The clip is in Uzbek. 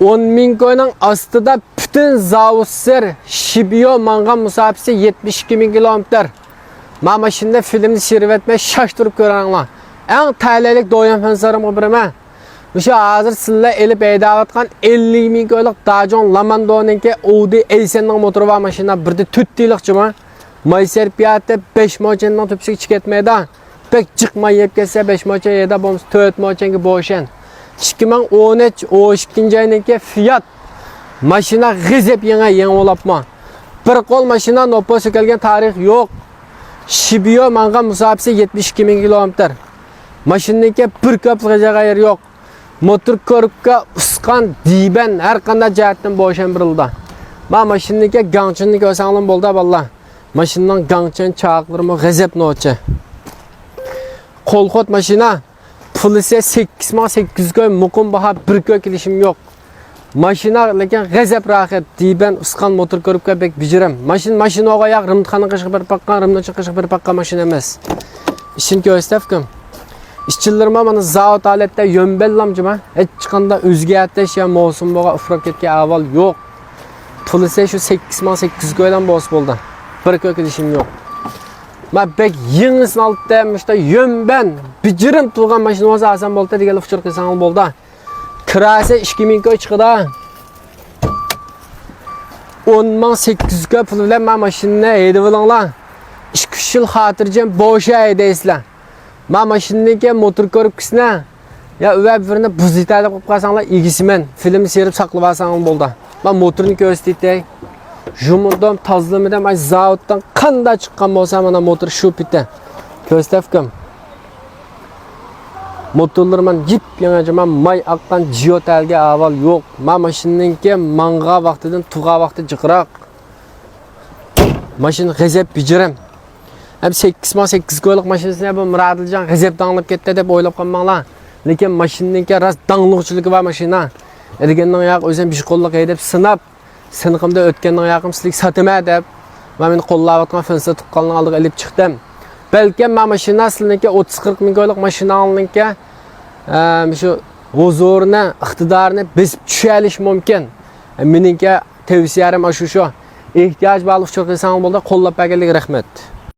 10 ming ko'yning ostida butun zavusser Shibiyo mangan musofasi 72 ming kilometr. Men mashina filmni seyretmay shashtirib ko'ranglar. Eng ta'lilik do'yim fansarimga biraman. O'sha hozir sizlar elib haydayotgan 50 ming ko'ylik Dajon Lamandoniki Audi A7ning motori va mashina birda 4 yillikchimi? Mayser piyati 5 mochonning tepsiga chiqetmaydi. Pek chiqmay yeb kelsa 5 mocha yeda bo'lmasa 4 mochanga bo'shan. 2013-12 yilniki Fiat mashina g'izib yangi olapman. Bir qo'l mashina noposi kelgan tarix yo'q. Shibiyo mangan musofasi 72 ming kilometr. Mashinaniki bir koplik yer yo'q. Motor korpga usqan diben har qanday jihatdan bo'shan birildi. Men mashinaniki gangchinni ko'rsanglim bo'ldi vallah. Mashinaning gangchin chaqlarimi g'izib nochi. Qo'lxot mashina pulisi 8800 ko'y muqim baha 1 ko'y kelishim yo'q. Mashina lekin g'azab rahat diben usqan motor ko'ribga bek bijirim. Mashinaga yo'q rimxona qishib bir paqqa, rimdan chiqib bir paqqa mashina emas. İşin ko'rsatdim. İşçilerime mana zavod holatda yo'mbellamjima, hech chiqanda o'zgartish ya mavsum bo'ga ufrab ketgan avval yo'q. Pulisi shu 8800 ko'ydan bos bo'ldi. 1 ko'y kelishim yo'q. Men bek yingisini olibda, işte yo'mban bijirim turgan mashina bo'lsa asan bo'ldi degan fikr qilsang bo'ldi. Kirasi 2000 ko'y chiqdi. 10800 ko'y pul bilan men mashinani haydab olinglar. 2 yil xotirjam bo'sha haydaysizlar. Men mashinaniki motor ko'ribkisini ya birini buzitali qo'yib qolsanglar, egisimen film serib saqlab olsang bo'ldi. Men motorni ko'rsatay. Jumudam tozlamadan ay zavoddan qanday chiqqan bo'lsa mana motor shu bitta. Ko'rsatdim. Motorlarman yip yangaman may aqqan Jiotalga avval yo'q. Men mashinaniki manga vaqtidan tug'a vaqti jiqroq. Mashina g'azab bijirim. Hem 8 ko'ylik mashinasini bu Muradiljon g'azab danglab ketdi deb o'ylab qolmanglar. Lekin mashinaniki ras dangliqchiligi va mashina. Degandan yo'q o'zim bir qo'lliq haydab sinab siniqimda o'tgandan yoqim sizlik sotma deb men qo'llayotgan finsa tuqqanni oldiga olib chiqdim. Balki men mashina sizlarniki 30-40 ming ko'ylik mashinaniki shu huzurni, iqtidorni besib tushalish mumkin. Meningki tavsiyalarim shu. Ehtiyoj baliq chiqarsan bo'ldi, qo'llab berganlik rahmat.